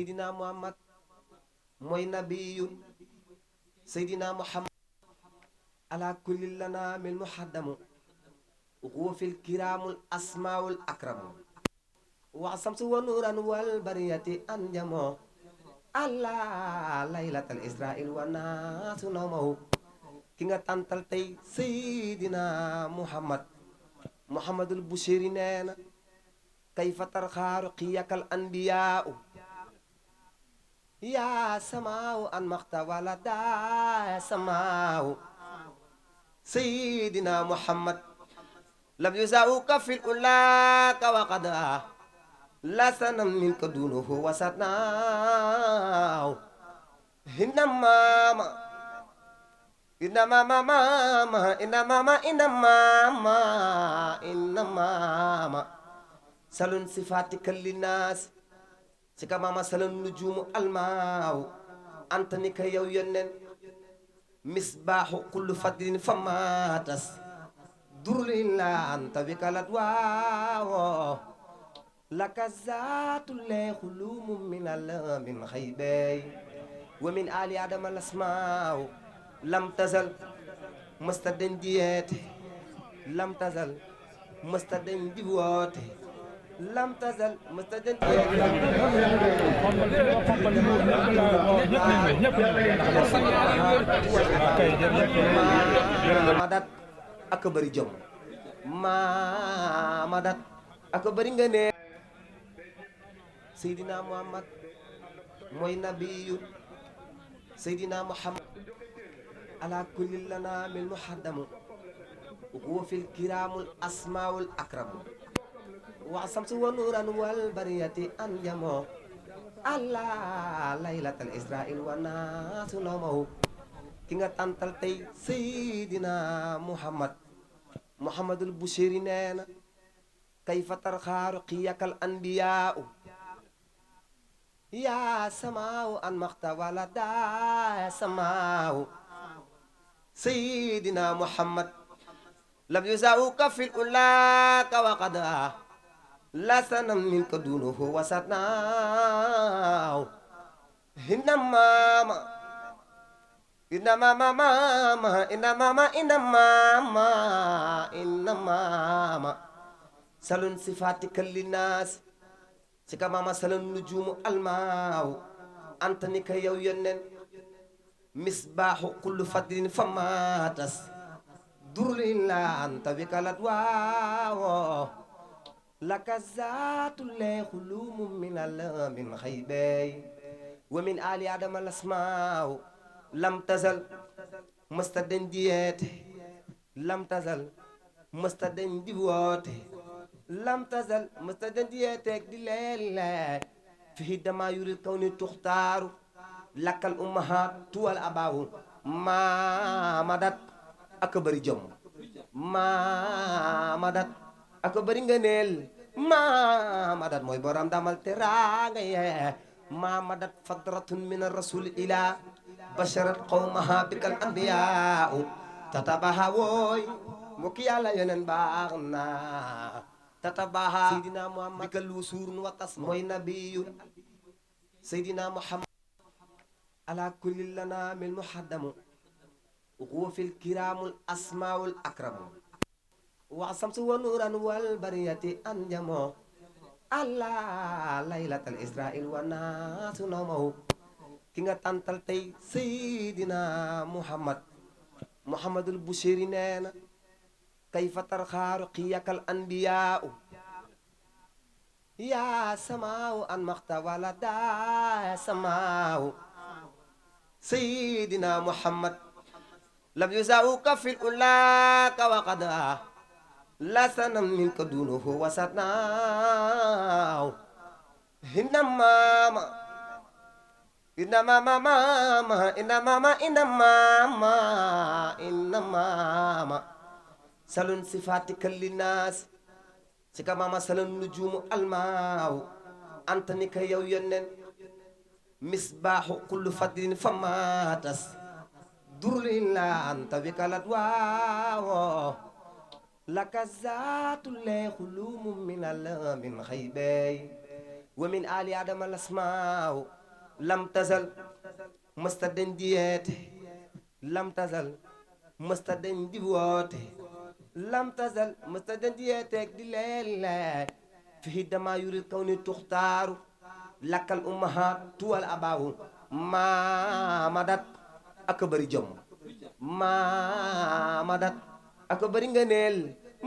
Seydina Muhammad mooy nabiyun Seydina Muhammad ala kulli lana min muhaddamu huwa fil kiramul asmaul akramu wa samsu wa nuran wal bariyati anjamo allah laylatal israil wa naasu nawmahu ki nga tàntal tey Seydina Muhammad Muhammadul Bushiri nee na kayfa tarxaaru qiyakal anbiyaau yaa samaawu an maxta wala daa samaawu Seydina Muhammad lam yusaawuka fil ulaaka wa qadaa la sanam minka duunuhu wasatnaaw inna maama inna maama salun sifatika linnaas si ka maama salun nujuumu almaaw anta ni ka yow yonnen misbaaxu kullu fadlin fa maatas durlilla anta bikalat waawo laka zaatu lee xuluumu min xaybey wa min ali adama lasmaaw lam tazal mësta den di yeete lam tazal mësta den di woote lam tazal mësta den di maamadat ak bëri jom maamadat ak bëri nga ne Seydina Muhammad mooy nabiyun Seydina Muhammad ala kulli lana min muhaddamu huwa fil kiramul asmaul akramu wa samsu wa nuran wal bariyati anjamo allah laylatal israil wa naasu nawmahu ki nga tàntal tey Seydina Muhammad Muhammadul Bushiri nee na kayfa tarxaaru qiyakal anbiyaau yaa samaawu an maxta wala daa samaawu Seydina Muhammad lam yusaawuka fil ulaaka wa qadaa la sanam minka duunuhu wasatnaaw inna maama salun sifatika linnaas si ka maama salun nujuumu almaaw anta ni ka yow yonnen misbaaxu kullu fadlin fa maatas durlilla anta bikalat waawo laka zaatu lee xuluumu min xaybey wa min ali adama lasmaaw lam tazal mësta den di yeete lam tazal mësta den di woote lam tazal mësta den di yeeteeg di leele fi dama yuril kaw ni tuxtaaru lakkal ummahaat tuwal abaawu maamadat ak bëri jom maamadat ak bëri nga neel maamadat mooy borom damal teraanga yee maamadat fadratun min rasul ila basharat qawmaha bikal anbiyaa tatabaha wooy mbokki yàlla yeneen baax na tatabaha Seydina Muhammad bikal wusuurun wa tas mooy nabiyun Seydina Muhammad ala kulli lana min muhaddamu huwa fil kiramul asmaul akramu wa samsu wa nuran wal bariyati anjamo allah laylatal israil wa naasu nawmahu ki nga tàntal tey Seydina Muhammad Muhammadul Bushiri nee na kayfa tarxaaru qiyakal anbiyaau yaa samaawu an maxta wala daa samaawu Seydina Muhammad lam yusaawuka fil ulaaka wa qadaa la sanam minka duunuhu wasatnaaw inna maama salun sifatika linnaas si ka maama salun nujuumu almaaw anta ni ka yow yonnen misbaaxu kullu fadlin fa maatas durlilla anta bikalat waawo laka zaatu lee xuluumu min xaybey wa min ali adama lasmaaw lam tazal mësta den di yeete lam tazal mësta den di woote lam tazal mësta den di yeeteeg di leele fi dama yurit kaw ni tuxtaaru lakkal ummahaat tuwal abaawu maamadat aka bëri jom maamadat aka bëri ngëneel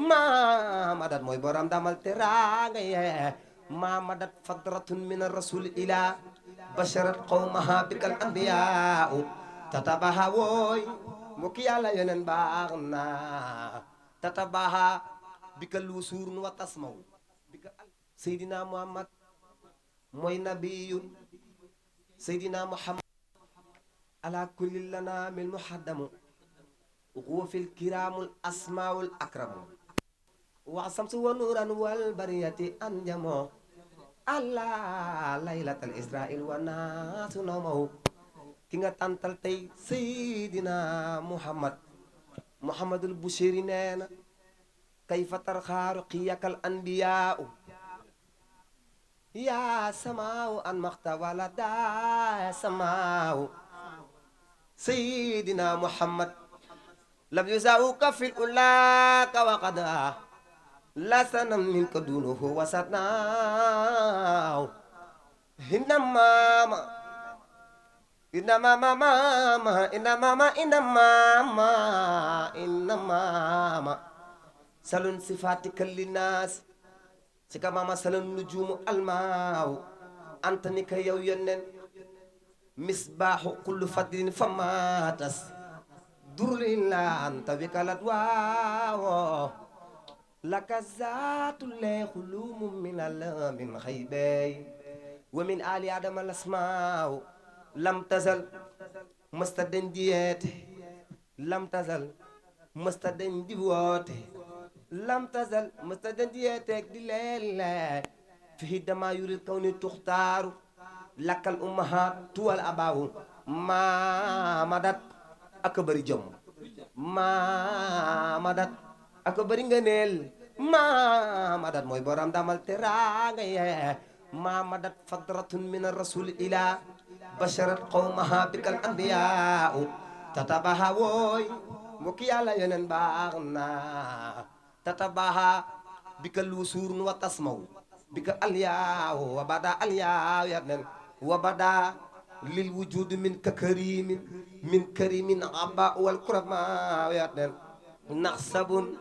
maamadat mooy borom damal teraanga yee maamadat fadratun min ar-rasul ila basharat qawmaha bikal anbiyaa tatabaha wooy mbokki yàlla yeneen baax na tatabaha bikal wusuurun wa tasmaw bika seydina muhammad mooy nabiyun seydina muhammad ala kulli lana min muhaddamu huwa fil kiramul asmaul akramu wa samsu wa nuran wal bariyati anjamo allah laylatal israil wa naasu nawmahu ki nga tàntal tey seydina muhammad muhammadul bushiri nee na kayfa tarxaaru qiyakal anbiyaau yaa samaaw an maxta wala daa samaaw seydina muhammad lam yusaawuka fil ulaaka wa qada la sanam minka duunuhu wasatnaaw inna maama inna maama salun sifaatika linnaas si ka maama salun nujuumu almaaw anta ni ka yow yonnen misbaaxu kullu fadlin fa maatas durlilla anta wikalat waawo laka zaatu lee xulumu min alamin xaybey wa min ali adama lasmaaw lam tazal mësta den di yeete lam tazal mësta den di woote lam tazal mësta den di yeeteeg di leele fi dama yurit kaw ni tuxtaaru lakkal ummahaat tuwal abaawu maamadat aka bëri jom maamadat aka bëri ngëneel maamadat mooy borom damal teraanga yee maamadat fadratun min ar-rasul ila basharat qawmaha bikal anbiyaa tatabaha wooy mbokki yàlla yeneen baax na tatabaha bikal wusuurun wa tasmaw bika alyaaw wa bada alyaaw yanen wa bada lil wujudi min kakarimin min karimin abba wal kurama yanen naxsabun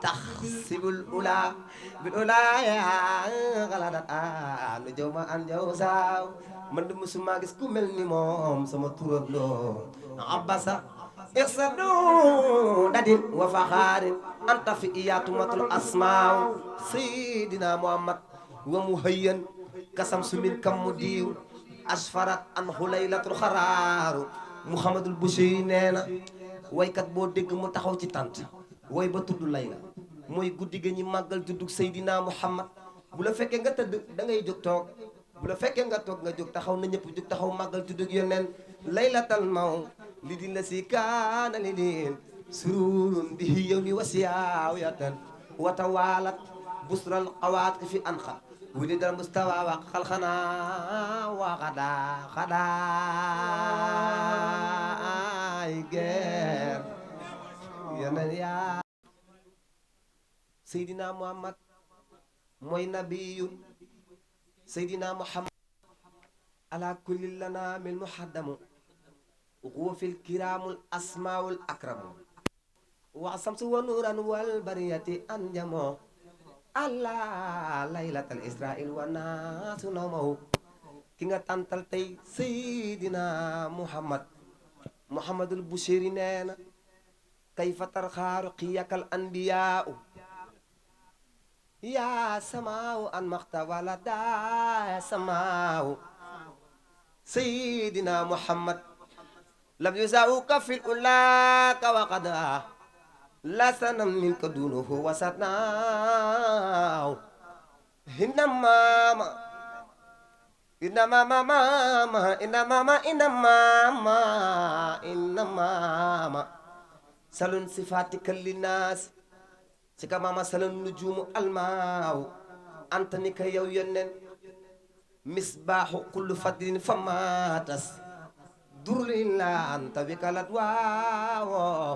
taxsibul ula bil ula ya xalaat nu jaw ma an jaw saaw man de musuma gis ku mel ni moom sama turandoo abasa irsadu dadin wa faxaarin anta fi iyatumatul asmaaw seydina muhammad wa muhayyan kasam sumin kam mu diiw asfarat an xulaylatul xaraaru muhammadul bushiri nee na waykat boo dégg mu taxaw ci tant way ba tudd layla mooy guddi ga ñi màggal juddug seydina muhammad bu la fekkee nga tëdd da ngay jóg toog bu la fekkee nga toog nga jóg taxaw na ñëpp jóg taxaw màggal juddug yoneen laylatal maw li di la si kaana li din sururun bihi yow mi wasiyaaw yatan wata waalat busral xawaat fi anxa wuli dal mustawa wa xalxana wa xada ay geer yoneen yaa seydina muhammad mooy nabiyun seydina muhammad ala kulli lana min muhaddamu huwa fil kiramul asmaul akramu wa samsu wa nuran wal bariyati anjamo allah laylatal israil wa naasu nawmahu ki nga tàntal tey seydina muhammad muhammadul bushiri nee na kayfa tarxaaru qiyakal anbiyaau yaa samaaw an maxta wala daa samaaw seydina muhammad lam yusaawuka fil ulaaka wa qada la sanam minka duunuhu wasatnaaw inna maama salun sifaatika linnaas si ka maama salun nujuumu almaaw anta ni ka yow yonnen misbaaxu kullu fadlin famatas durilla anta wikalat waawo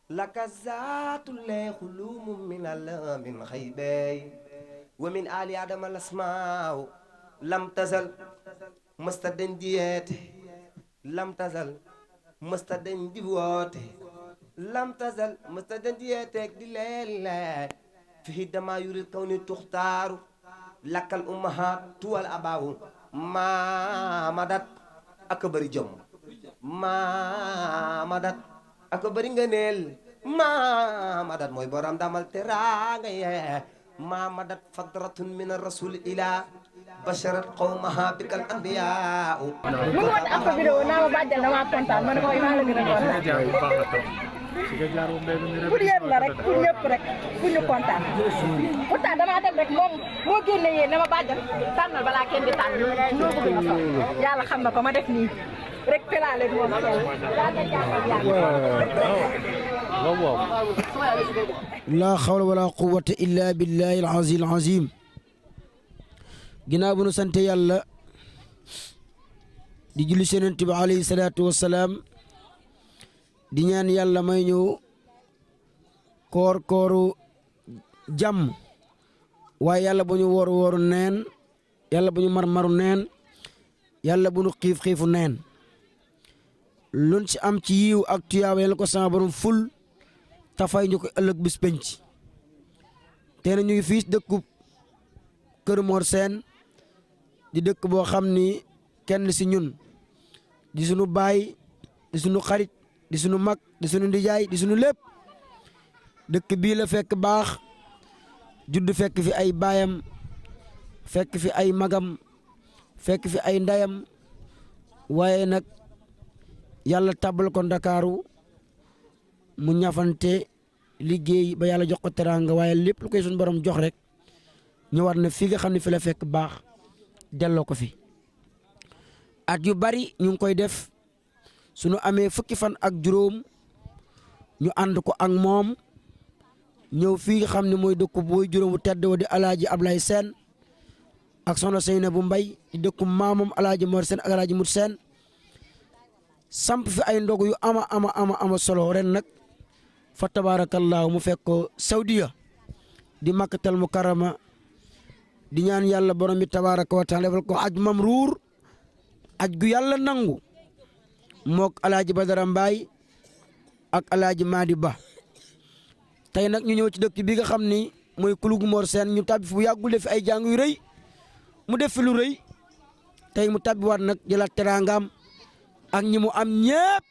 laka zaatu lay xulumu min xaybey wa min ali adama lasmaaw lam tazal mësta den di yeete lam tazal mësta den di woote lam tazal mësta den di yeeteeg di leele fi dama yurid kaw ni tuxtaaru lakkal ummahaat tuwal abaawu maamadat ak bari jom maamadat ak bari ngëneel maamadat mooy borom damal teraanga yee maamadat fadratun min ar-rasul ila basharat qawmaha bikal anbiyaa mu ngi woon ak vidéo naa ma bàjjal dama kontaan ma ne ko maa la gën a kontaan pour yéen la rek pour ñëpp rek pour ñu kontaan pourtant damaa dem rek moom moo génne yéen ne ma bàjjal tànnal balaa kenn di tànn ñoo bëgg nga sol yàlla xam na ko ma def nii rek pelaale moom yàlla jàppal laa xawla wala quwwata illa billahi al-azim al-azim ginnaaw bu nu sant yàlla di julli ci Yonent bi alayhi salaatu wassalaam di ñaan yàlla may ñu kooru jàmm waaye yàlla bu ñu wooru neen yàlla bu ñu maru neen yàlla bu ñu xiifu neen luñ ci am ci yiw ak tuyaaba yàlla ko sama borom ful tafay ñu ko ëllëg bis penc te na ñu ngi fii dëkku Kër Mor Sène di dëkk boo xam ni kenn si ñun di sunu baay di sunu xarit di sunu mag di sunu ndijaay di sunu lépp dëkk bii la fekk baax judd fekk fi ay baayam fekk fi ay magam fekk fi ay ndayam waaye nag yàlla tabal ko Ndakaaru mu ñafante liggéey ba yàlla jox ko teraanga waaye lépp lu koy sunu borom jox rek ñëwaat na fi nga xam ne fi la fekk baax delloo ko fi at yu bari ñu ngi koy def suñu amee fukki fan ak juróom ñu ànd ko ak moom ñëw fii nga xam ne mooy dëkku booy juróom bu tedd wa di alaaji Ablaye Sène ak soxna Seynabou Mbaye di dëkku maamam alaaji Mor Sène ak alaaji Mut Sène samp fi ay ndogu yu ama solo ren nag fa tabaarakallaahu mu fekk ko Saudiya di Makkatal Mukarrama di ñaan yàlla borom bi tabaaraka wa taala defal ko aj mamruur aj gu yàlla nangu mook alaaji Badara Mbaay ak alaaji Madi Ba tey nag ñu ñëw ci dëkk bi nga xam ni mooy Kulugu Mor Sène ñu tàbbi fu yàggul def ay jàng yu rëy mu def fi lu rëy tey mu tàbbi waat nag jëlaat teraangaam ak ñi mu am ñëpp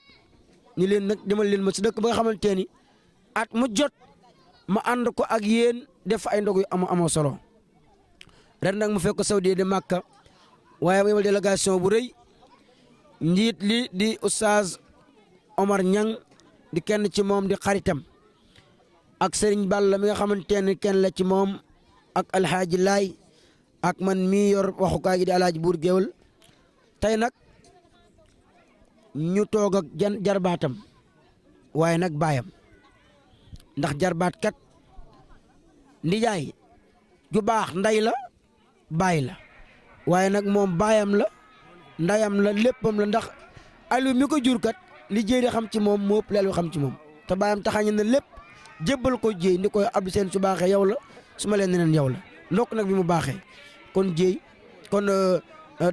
ñi leen nag demal leen ma si dëkk ba nga xamante ni at mu jot ma ànd ko ak yéen def ay ndog yu ama solo ren nag mu fekk ko Saudi de Makka waaye mu yemal délégation bu rëy njiit li di Oustaz Omar Ñang di kenn ci moom di xaritam ak Serigne Balla mi nga xamante ne kenn la ci moom ak Alhaaji Laay ak man mii yor waxukaay gi di Alhaaji Buur Géwël tey nag ñu toog ak jarbaatam waaye nag baayam ndax jarbaat kat ndijaay ju baax nday la baay la waaye nag moom baayam la ndayam la léppam la ndax Aliou mi ko jur kat li jéeri xam ci moom moo ëpp Aliou xam ci moom te baayam taxañ na lépp jébbal ko jéey ni koy Abdou Sène su baaxee yow la su ma leen neneen yow la ndokk nag bi mu baaxee kon jéey kon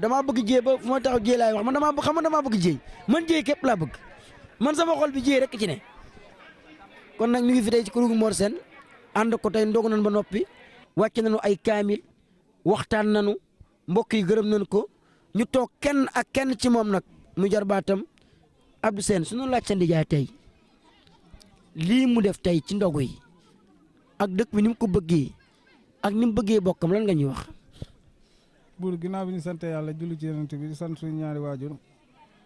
damaa bëgg jéey ba fu ma taxaw jéey laay wax man damaa bëgg jéey man jéey képp laa bëgg man sama xol bi jéey rek ci ne kon nag ñu ngi fi tey ci Kulugu Mor Sène ànd ko tey ndogu nañ ba noppi wàcc nañu ay kaamil waxtaan nañu mbokk yi gërëm nañu ko ñu toog kenn ak kenn ci moom nag mu jarbaatam Abdou Sène suñu laaj sa ndijaay tey lii mu def tey ci ndogu yi ak dëkk bi ni mu ko bëggee ak ni mu bëggee bokkam lan nga ñuy wax. buur ginnaaw bi ñu sant yàlla julli ci yonent bi di sant suñu ñaari waajur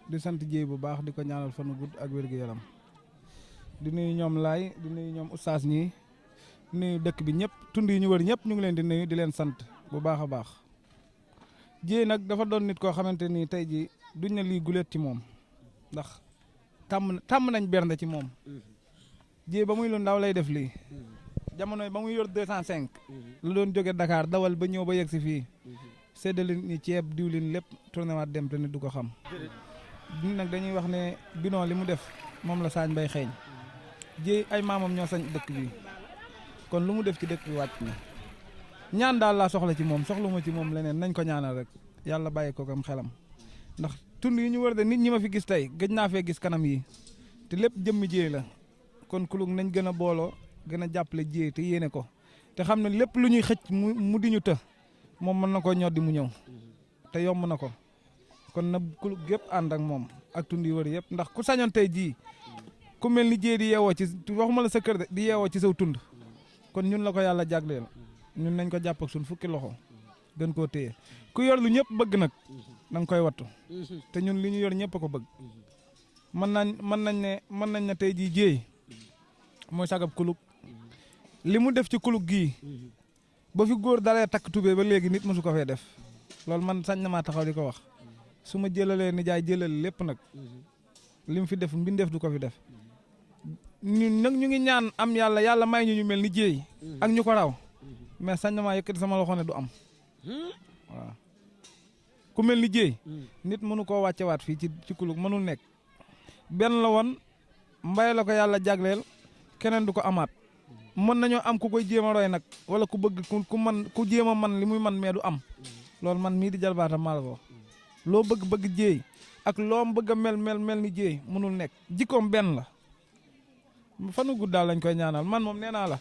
di sant jéey bu baax di ko ñaanal fanu gudd ak wér-gu-yaram di nuyu ñoom laay di nuyu ñoom ustaas ñii di nuyu dëkk bi ñëpp tund yi ñu wër ñëpp ñu ngi leen di nuyu di leen sant bu baax a baax. jéey nag dafa doon nit koo xamante ni tey ji duñ na lii guleet ci moom ndax tàmm nañ bernde ci moom jéey ba muy lu ndaw lay def lii jamono ba muy yor 205 la doon jóge Dakar dawal ba ñëw ba yegg si fii séddale ni ceeb diwlin lépp tourné waat dem te nit du ko xam nit nag dañuy wax ne binon li mu def moom la saañ bay xeeñ jéey ay maamam ñoo sañ dëkk bi kon lu mu def ci dëkk bi wàcc na ñaan daal laa soxla ci moom soxluma ci moom leneen nañ ko ñaanal rek yàlla bàyyi ko kam xelam ndax tund yi ñu wër de nit ñi ma fi gis tey gëj naa fee gis kanam yi te lépp jëmmi jéey la kon kulug nañ gën a booloo gën a jàppale jéey te yéene ko te xam ne lépp lu ñuy xëcc mu di ñu të moom mën na koo ñoddi mu ñëw te yomb na ko kon na kulug gépp ànd ak moom ak tund yi wër yëpp ndax ku sañoon tey jii ku mel ni jéey di yeewoo ci waxuma la sa kër de di yeewoo ci saw tund kon ñun la ko yàlla jagleel ñun nañ ko jàpp ak suñ fukki loxo gën koo téye ku yor lu ñëpp bëgg nag da nga koy wattu te ñun li ñu yor ñëpp a ko bëgg mën nañ ne tey jii jéey mooy sagab kulug li mu def ci kulug gii ba fi góor dalee takk tubee ba léegi nit mësu ko fee def loolu man sañ na maa taxaw di ko wax su ma jëlalee nijaay jëlal lépp nag li mu fi def mbindeef du ko fi def ñun nag ñu ngi ñaan am yàlla may ñu mel ni jéey ak ñu ko raw mais sañ na maa yëkkati sama loxo ne du am waaw ku mel ni jéey nit mënu koo wàccewaat fii ci kulug mënul nekk benn la woon mbay la ko yàlla jagleel keneen du ko amaat mën nañoo am ku koy jéem a roy nag wala ku bëgg ku jéem a man li muy man mais du am loolu man mii di jalbaatam maa la ko wax loo bëgg jéey ak loo bëgg a mel ni jéey mënul nekk jikkoom benn la fanu gudd daal lañ koy ñaanal man moom nee naa la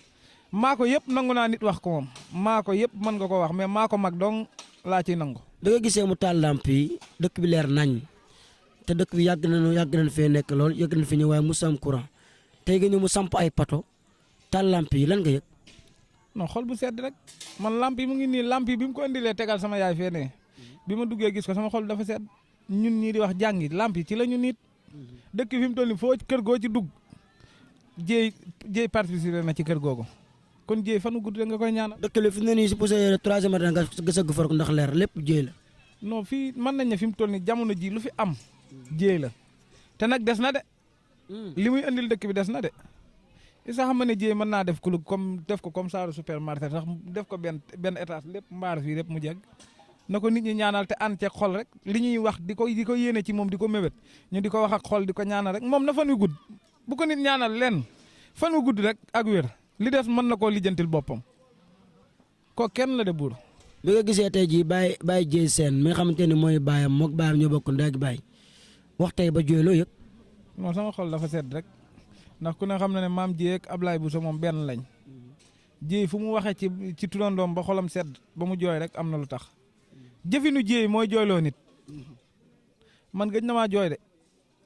maa ko yëpp nangu naa nit wax ko moom maa ko yëpp mën nga ko wax mais maa ko mag dong laa ciy nangu. da nga gisee mu taal lamp yi dëkk bi leer nañ te dëkk bi yàgg nañ fee nekk lool yàgg nañ fi ñëw waaye mu sam courant tey nga ñëw mu samp ay poto taal lamp yi lan nga yëg. non xol bu sedd rek man lamp yi mu ngi nii lamp yi bi mu ko indilee tegal sama yaay fee ne bi ma duggee gis ko sama xol dafa sedd ñun ñii di wax jàngi lamp yi ci la ñu nit dëkk fi mu toll nii foo kër goo ci dugg jéey participé na ci kër googu kon jéey fanu gudd nga koy ñaanal. dëkk bi fi mu ne nii si poussé 3e matin nga sëgg far ko ndax leer lépp jéey la. non fii mën nañ ne fi mu toll nii jamono ji lu fi am jéey la te nag des na de. li muy indil dëkk bi des na de. isa xam ne jéey mën naa def kulug comme def ko comme saaru supermarché sax def ko benn étage lépp mbaar fii lépp mu jeg na ko nit ñi ñaanal te ànd ceeg xol rek li ñuy wax di ko yéene ci moom di ko mébét ñu di ko wax ak xol di ko ñaanal rek moom na fan wu gudd bu ko nit ñaanal leen fan wu gudd rek ak wér li des mën na koo lijjantil boppam ko kenn la de buur. bi nga gisee tey jii Baye Dieye Sène mi nga xamante ne mooy baayam moog baayam ñoo bokk ndey ak baay wax tey ba jooy loo yëg. non sama xol dafa sedd rek ndax ku ne xam na ne maam Dieye ak Ablaye Bousso moom benn lañ Dieye fu mu waxee ci turandoom ba xolam sedd ba mu jooy rek am na lu tax jëfinu Dieye mooy jooyloo nit man gëj na maa jooy de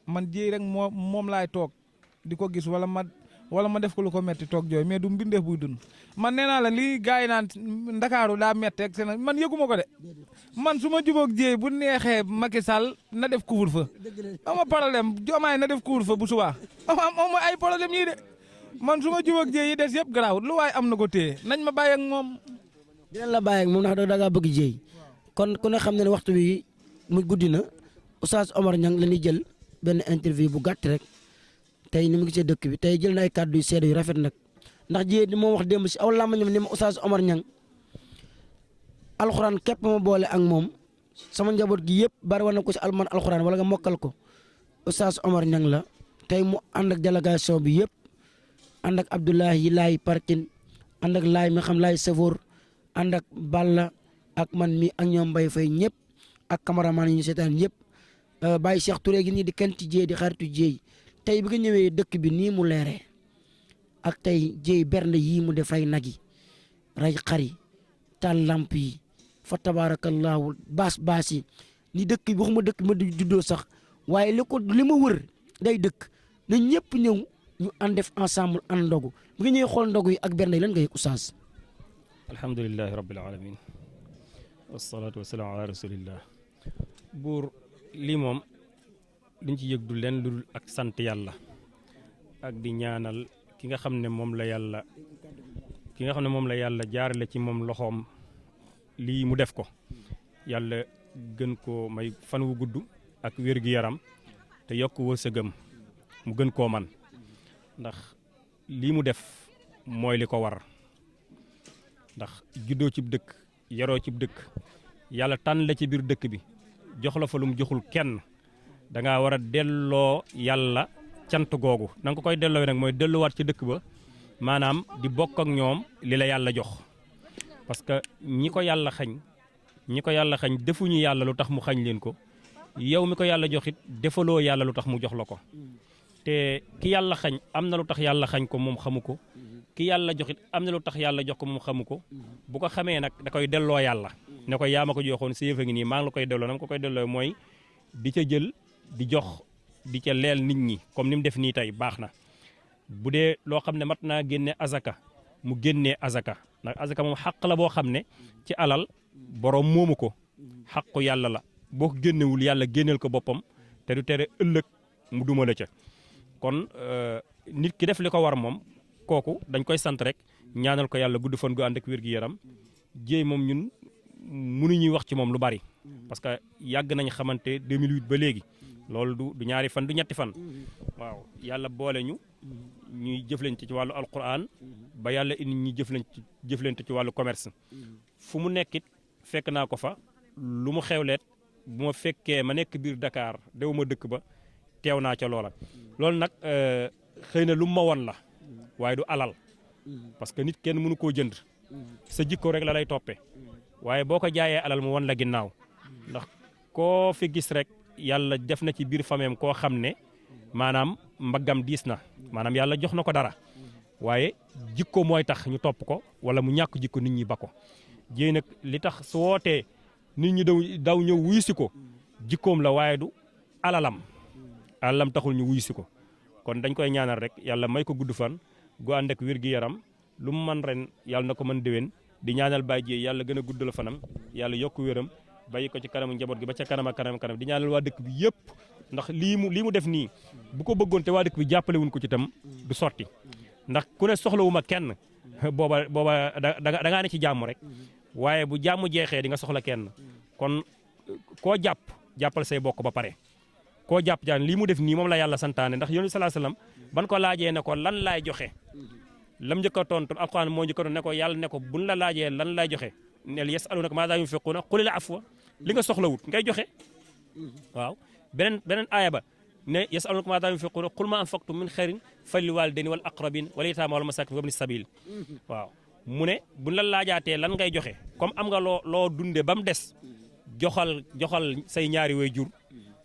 man Dieye rek moom laay toog di ko gis wala ma def ko lu ko metti toog jooy mais du mbindeef buy dund man nee naa la lii gars yi naan Ndakaaru daa metteeg seen man yëguma ko de man su ma jubóog Dieye bu neexee Macky Sall na def couvre-feu ama problème Diomaye na def couvre-feu bu subaa ama ay problème yii de man su ma jubóog Dieye yi des yëpp garaawut lu waaye am na ko téye nañ ma bàyyi ak moom. dinañ la bàyyi ak moom ndax da ngaa bëgg Dieye kon ku ne xam ne waxtu bi mu guddi na Oustaz Omar Niang la ñuy jël benn interview bu gàtt rek tey ni mu gisee dëkk bi tey jël na ay kàddu yu seede yu rafet nag ndax Dieye di moo wax démb si aw làmmiñam ni ma Oustaz Omar Niang alxuraan képp ma boole ak moom sama njaboot gi yëpp bari war na ko si alman alxuraan wala nga mokkal ko Oustaz Omar Niang la tey mu ànd ak délégation bi yëpp ànd ak Abdoulaye Laay Parkin ànd ak Laay mi xam Laay Savour ànd ak Balla ak man mi ak ñoom Mbaye Faye ñëpp ak cameraman yi ñu seetaan ñëpp Baye Cheikh Touré gi nii di kenn ci Dieye di xaritu Dieye tey bi nga ñëwee dëkk bi nii mu leeree ak tey Dieye bernde yii mu def ray nag yi ray xar yi taal lamp yi fa tabaarakallaahu baas yi ni dëkk bi waxuma dëkk ma di juddoo sax waaye li ma wër day dëkk na ñëpp ñëw ñu ànd def ensemble ànd ndogu bi nga ñëwee xool ndogu yi ak bernde yi lan nga yëg oustaz. alhamdulilahi rabbil alamin wasalaatu wasalaam ala rasulillah buur lii moom liñ ci yëg du leen lu dul ak sant yàlla ak di ñaanal ki nga xam ne moom la yàlla jaarale ci moom loxoom lii mu def ko yàlla gën koo may fan wu gudd ak wér-gu-yaram te yokk wërsëgam mu gën koo man ndax lii mu def mooy li ko war ndax juddoo cib dëkk yaroo cib dëkk yàlla tànn la ci biir dëkk bi jox la fa lu mu joxul kenn da ngaa war a delloo yàlla cant googu na nga ko koy delloo nag mooy delluwaat ci dëkk ba maanaam di bokk ak ñoom li la yàlla jox parce que ñi ko yàlla xañ defuñu yàlla lu tax mu xañ leen ko yow mi ko yàlla jox it defaloo yàlla lu tax mu jox la ko te ki yàlla xañ am na lu tax yàlla xañ ko moom xamu ko ki yàlla jox it am na lu tax yàlla jox ko moom xamu ko bu ko xamee nag da koy delloo yàlla ne ko yaa ma ko joxoon si yëfa ngi nii maa ngi la koy delloo na ma ko koy delloo mooy di ca jël di jox di ca leel nit ñi comme ni mu def nii tey baax na bu dee loo xam ne mat naa génne azaka mu génnee azaka ndax azaka moom xaq la boo xam ne ci alal borom moomu ko xaqu yàlla la boo ko génnewul yàlla génneel ko boppam te du tere ëllëg mu duma la ca kon nit ki def li ko war moom kooku dañ koy sant rek ñaanal ko yàlla gudd fan gu ànd ak wér gi yaram jéey moom ñun mënuñuy wax ci moom lu bari parce que yàgg nañ xamante 2008 ba léegi loolu du ñaari fan du ñetti fan waaw yàlla boole ñuy jëflante ci wàllu alquran ba yàlla indi ñuy jëflante ci wàllu commerce fu mu nekkit fekk naa ko fa lu mu xewleet bu ma fekkee ma nekk biir Dakar dew ma dëkk ba teew naa ca loola loolu nag xëy na lu ma won la waaye du alal parce que nit kenn mënu koo jënd sa jikko rek la lay toppee waaye boo ko jaayee alal mu won la ginnaaw ndax koo fi gis rek yàlla def na ci biir fameem koo xam ne maanaam mbaggam diis na maanaam yàlla jox na ko dara waaye jikko mooy tax ñu topp ko wala mu ñàkk jikko nit ñi ba ko jéy nag li tax su wootee nit ñi daw ñëw wuyu si ko jikkoom la waaye du alalam taxul ñu wuyu si ko kon dañ koy ñaanal rek yàlla may ko gudd fan gu ànd ak wér gi yaram lu mu man ren yàlla na ko mën déwén di ñaanal Baye Dieye yàlla gën a guddal fanam yàlla yokk wéram bàyyi ko ci kanamu njaboot gi ba ca kanam di ñaanal waa dëkk bi yëpp ndax lii mu def nii bu ko bëggoon te waa dëkk bi jàppale wuñ ko ci tam du sotti ndax ku ne soxlawuma kenn booba da ngaa ne ci jàmm rek waaye bu jàmm jeexee di nga soxla kenn kon koo jàppal say bokk ba pare koo jàpp jaan lii mu def nii moom la yàlla santaane ndax yonent sallallahu alayhi wasallam ban ko laajee ne ko lan laay joxe lam njëkk a tontu alquran moo njëkk a tontu ne ko yàlla ne ko buñ la laajee lan laay joxe neel yasalunaka maadaa yunfiquuna qulil afwa li nga soxlawut ngay joxe waaw beneen aaya ba ne yasalunaka maadaa yunfiquuna qul maa anfaqtum min xayrin falil waalidayni wal aqrabin wal yataama wal masaakin wa ibni sabil waaw mu ne buñ la laajaatee lan ngay joxe comme am nga loo dunde ba mu des joxal say ñaari way jur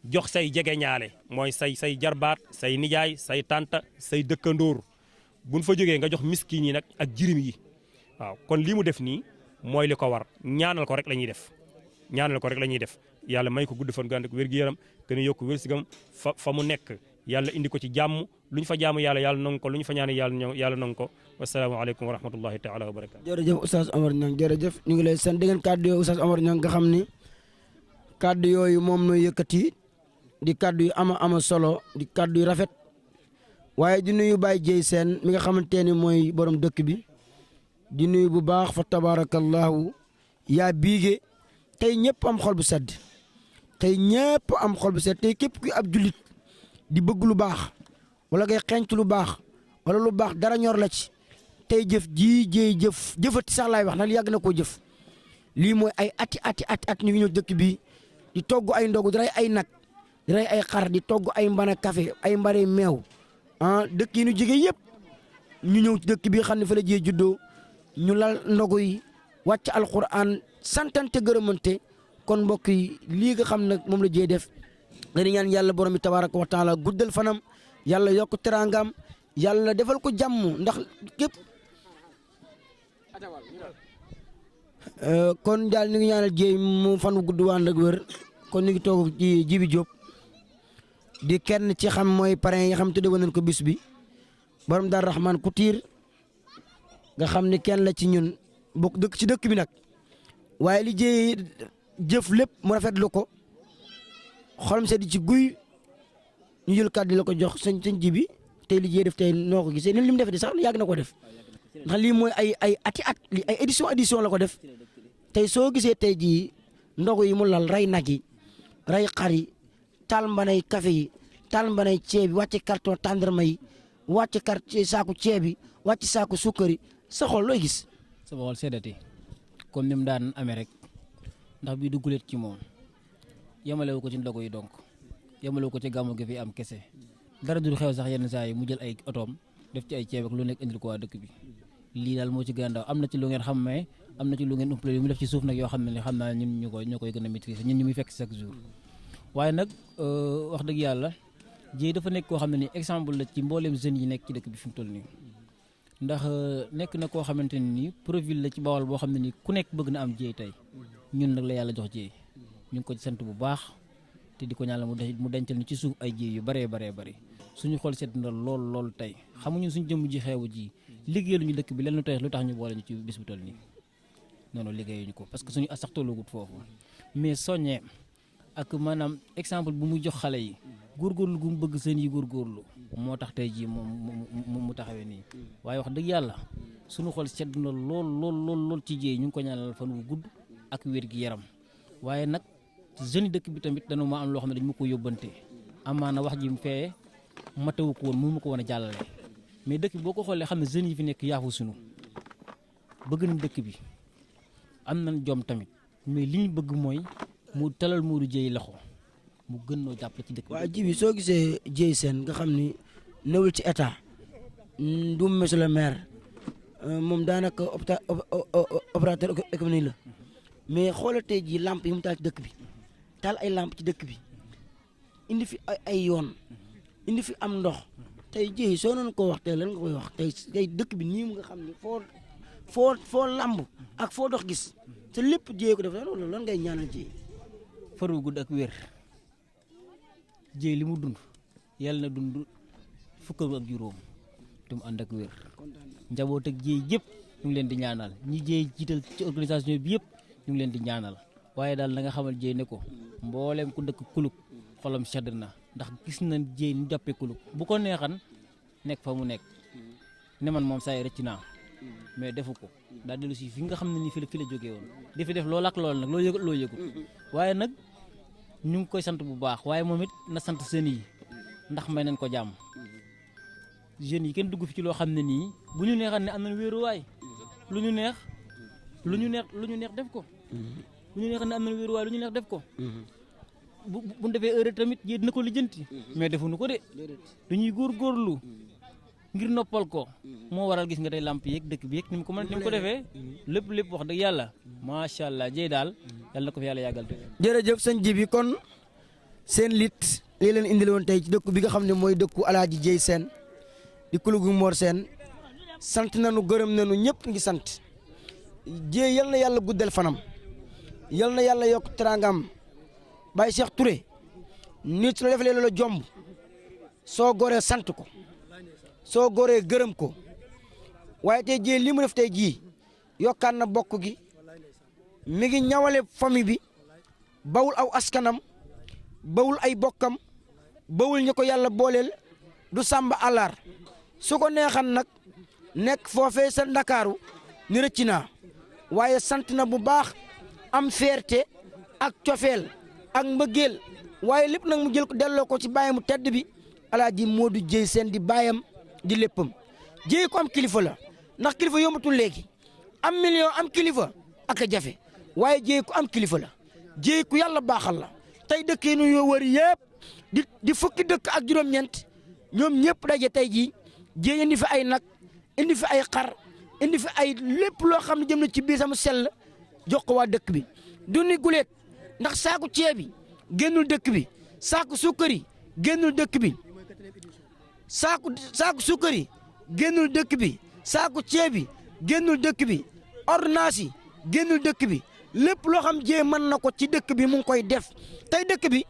jox say jege ñaale mooy say jarbaat say nijaay say tanta say dëkkandoor buñ fa jógee nga jox miskin yi nag ak jirim yi waaw kon lii mu def nii mooy li ko war ñaanal ko rek la ñuy def yàlla may ko gudd fan gu ànd ak wér gi yaram gën a yokk wérsigam fa mu nekk yàlla indi ko ci jàmm lu ñu fa jaamu yàlla nangu ko lu ñu fa ñaan yàlla nangu ko wasalaamaaleykum wa rahmatullahi taala wa barakatu jërëjëf Oustaz Omar Niang jërëjëf ñu ngi lay sant dégg ngeen kàddu yooyu Oustaz Omar Niang nga xam ni kàddu yooyu moom nooy yëkkati di kàddu yu ama solo di kàddu yu rafet waaye di nuyu Baye Dieye Sène mi nga xamante ni mooy borom dëkk bi di nuyu bu baax fa tabarakallahu yaa biige tey ñëpp am xol bu sedd tey képp kuy ab jullit di bëgg lu baax wala ngay xeeñtu lu baax wala lu baax dara ñor la ci tey jëf jëfati sax laay wax nag yàgg na koo jëf lii mooy ay ati ñu ngi ñëw dëkk bi di togg ay ndogu di rey ay nag di rey ay xar di togg ay mbana café ay mbare meew dëkk yi ñu jege yëpp ñu ñëw ci dëkk bi xam ne fa la jee juddoo ñu lal ndogu yi wàcc alquran santante gërëmante kon mbokk yi lii nga xam nag moom la jee def dañu ñaan yàlla borom bi tabaraka wa taala guddal fanam yàlla yokk teraangam yàlla defal ko jàmm ndax képp kon daal ñu ngi ñaanal jéey mu fan wu gudd waan ak wér kon ñu ngi toog ci Jibi Diop di kenn ci xam mooy parrain yi xam tudde woon nañ ko bis bi borom daal Rahman Couture nga xam ni kenn la ci ñun bokk dëkk ci dëkk bi nag waaye li jéey jëf lépp mu rafetlu ko xolam sedd ci guy ñu jël kàddu la ko jox sëñ Jibi tey li jéey def tey noo ko gisee li mu def di sax yàgg na ko def ndax lii mooy ay ati at li ay édition la ko def tey soo gisee tey jii ndogu yi mu lal rey nag yi rey xar yi taal mbanay café yi taal mbanay ceeb yi wàcce carton tàndarma yi wàcce saaku ceeb yi wàcce saaku sukkar yi sa xol looy gis. sama xol seddati comme ni mu daan amee rek ndax bii dugguleet ci moom yemalewu ko ci ndogo yi donc yemalewu ko ci gàmmu gi fi am kese dara dul xew sax yenn saa yi mu jël ay otoom def ci ay ceeb ak lu nekk indil ko waa dëkk bi lii daal moo ci gën a ndaw am na ci lu ngeen xam mais am na ci lu ngeen umpale mu def ci suuf nag yoo xam ne xam naa ñun ñoo koy gën a maîtriser ñun ñu muy fekk chaque jour waaye nag wax dëgg yàlla Dieye dafa nekk koo xam ne ni exemple la ci mbooleem jeunes yi nekk ci dëkk bi fi mu toll nii ndax nekk na koo xamante ne nii profil la ci Bawol boo xam ne nii ku nekk bëgg na am Dieye tey ñun nag la yàlla jox Dieye ñu ngi ko ci sant bu baax te di ko ñaanal mu dencal ni ci suuf ay Dieye yu bëree bëri suñu xool seet na lool tey xamuñu suñu jëmm ji xeewu ji liggéeyaluñu dëkk bi leen lu tax ñu boole ñu ci bis bu toll nii noonu liggéeyuñu ko parce que suñu asax tollugut foofu mais soññee ak maanaam exemple bu muy jox xale yi góorgóorlu gu mu bëgg seen yi góorgóorlu moo tax tey jii mu taxawee nii waaye wax dëgg yàlla suñu xool sedd na lool ci Dieye ñu ngi ko ñaanal fan wu gudd ak wér gi yaram waaye nag jeunes yi dëkk bi tamit dañu ma am loo xam ne dañu ma ko yóbbante amaana wax ji mu fee matewu ko woon mënu ma ko woon a jàllale mais dëkk bi boo ko xoolee xam ne jeunes yi fi nekk yaafu sunu bëgg nañ dëkk bi am nañ jom tamit mais li ñu bëgg mooy mu talal Modou Dieye loxo mu gën noo jàppale ci dëkk bi. waa ji bi soo gisee Dieye Sène nga xam ni newul ci état du monsieur le maire moom daanaka opérateur économique la mais xoolal tey jii lamp yi mu taal ci dëkk bi taal ay lamp ci dëkk bi indi fi ay yoon indi fi am ndox tey Dieye soo noonu koo wax tey lan nga koy wax tey dëkk bi nii mu nga xam ni foo lamb ak foo dox gis te lépp Dieye ko def loolu lan ngay ñaanal Dieye. faru gudd ak wér Dieye li mu dund yàlla na dund fukk ak juróom te mu ànd ak wér njaboot ak Dieye yëpp ñu ngi leen di ñaanal ñi Dieye jiital ci organisation bi yëpp ñu ngi leen di ñaanal waaye daal na nga xamal Dieye ne ko mbooleem ku dëkk kuluk xolam sedd na ndax gis nañ Dieye ñu jàppee kuluk bu ko neexan nekk fa mu nekk ne man moom saa yi rëcc naa mais defu ko daa dellu si fi nga xam ne nii fi la jógee woon di fi def loolu ak loolu nag loo yëgut waaye nag ñu ngi koy sant bu baax waaye moom it na sant seen yi ndax may nañ ko jàmm jeunes yi kenn dugg fi ci loo xam ne nii bu ñu neexal ne am nañ wéeruwaay lu ñu neex def ko bu ñu neexal ne am nañ wéeruwaay lu ñu neex def ko bu ñu defee heure tamit Dieye dina ko lijjanti mais defuñu ko de dañuy góorgóorlu ngir noppal ko moo waral gis nga tey lamp yeeg dëkk bi yeeg ni mu ko defee lépp wax dëgg yàlla macha allah Dieye daal yàlla na ko fi yàlla yàggal te jërëjëf sëñ Jibi kon seen lit lii leen indil woon tey ci dëkk bi nga xam ne mooy dëkku Alaaji Dieye Sène di kulugu Mor Sène sant nañu gërëm nañu ñëpp ngi sant Dieye yal na yàlla guddal fanam yal na yàlla yokk teraangam Baye Cheikh Touré nit su la defalee loola jomb soo goree sant ko soo goree gërëm ko waaye tey Dieye li mu def tey jii yokkaan na bokk gi mi ngi ñawale famille bi bawul aw askanam bawul ay bokkam bawul ñu ko yàlla booleel du sàmba àllar su ko neexan nag nekk foofee sa ndakaaru ni rëcc naa waaye sant na bu baax am fierté ak cofeel ak mbëggeel waaye lépp nag mu jël ko delloo ko ci bàyyam mu tedd bi Alaaji Modou Dieye Sène di bàyyam di léppam Dieye ko am kilifa la ndax kilifa yombatul léegi am million am kilifa ak a jafe waaye Dieye ku am kilifa la Dieye ku yàlla baaxal la tey dëkk yi ñu wër yëpp di fukki dëkk ak juróom-ñeent ñoom ñëpp daje tey jii Dieye indi fi ay nag indi fi ay xar indi fi ay lépp loo xam ne jëm na ci biir sama sell jox ko waa dëkk bi du ni guleet ndax saaku ceeb bi génnul dëkk bi saaku sukkari génnul dëkk bi saaku sukkari génnul dëkk bi saaku ceeb bi génnul dëkk bi ordonnance yi génnul dëkk bi lépp loo xam Dieye mën na ko ci dëkk bi mu ngi koy def tey dëkk bi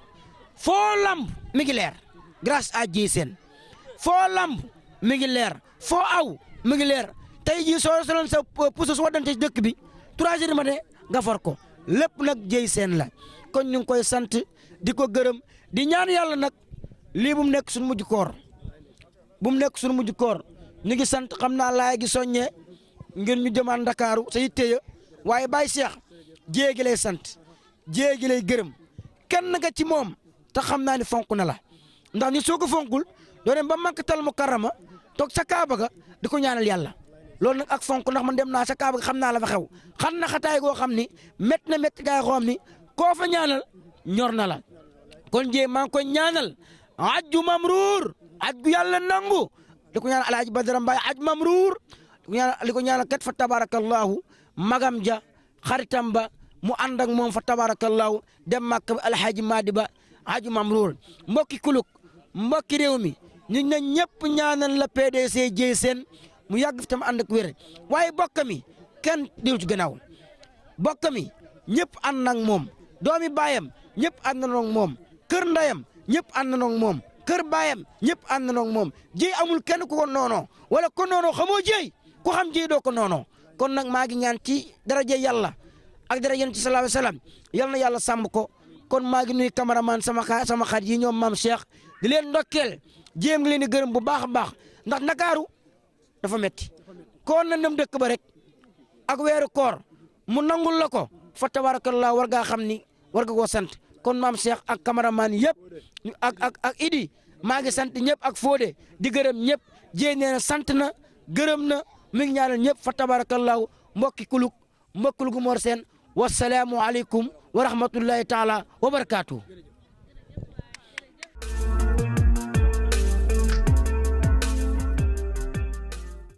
foo lamb mi ngi leer grâce à Dieye Sène foo lamb mi ngi leer foo aw mi ngi leer tey jii soo soloon sa pousse su waddante ci dëkk bi 3 heures du matin nga for ko lépp nag Dieye Sène la kon ñu ngi koy sant di ko gërëm di ñaan yàlla nag lii bu mu nekk suñu mujj koor bu mu nekk suñu mujj koor ñu ngi sant xam naa laay gi soññee ngir ñu jëmaan Ndakaaru sa yitte ya waaye Baye Cheikh Dieye gi lay sant Dieye gi lay gërëm kenn nga ci moom te xam naa ni fonk na la ndax ni soo ko fonkul doo dem ba Makkatal Mukarrama toog sa Kaaba ga di ko ñaanal yàlla loolu nag ak fonk ndax man dem naa sa Kaaba gi xam naa la fa xew xam na xataay goo xam ni métti na métti gaay goo xam ni koo fa ñaanal ñor na la kon jee maa ngi koy ñaanal ajju mamruur ajju yàlla nangu di ko ñaanal alaaji Badara Mbaye aj mamruur di ko ñaanal kat fa tabarakallahu magam ja xaritam ba mu ànd ak moom fa tabarakallahu dem Makka bi alhaaji Madi Ba aju mamruur mbokki kuluk mbokki réew mi ñu ne ñëpp ñaanal la PDC Dieye Sène mu yàgg fi tam ànd ak wér waaye bokk mi kenn diw ci gannaaw bokk mi ñëpp ànd ak moom doomi baayam ñëpp ànd na ak moom kër ndayam ñëpp ànd na ak moom kër baayam ñëpp ànd na ak moom Dieye amul kenn ku ko noonoo wala ko noonoo xamoo Dieye ku xam Dieye doo ko noonoo kon nag maa ngi ñaan ci daraja yàlla ak daraja yonent ci sallallahu alayhi wasallam yal na yàlla sàmm ko kon maa ngi nuyu cameraman sama xarit yi ñoom maam Cheikh di leen ndokkeel jéem ngi leen di gërëm bu baax a baax ndax Ndakaaru dafa metti koon na dem dëkk ba rek ak weeru koor mu nangul la ko fa tabarakallah war ngaa xam ni war nga koo sant kon maam Cheikh ak cameraman yëpp ak Idi maa ngi sant ñëpp ak Fodé di gërëm ñëpp Dieye nee na sant na gërëm na mi ngi ñaanal ñëpp fa tabarakallahu mbokki kuluk mbokki Mor Sène wasalaamu aleykum wa rahmatullahi taala wa barakaatu.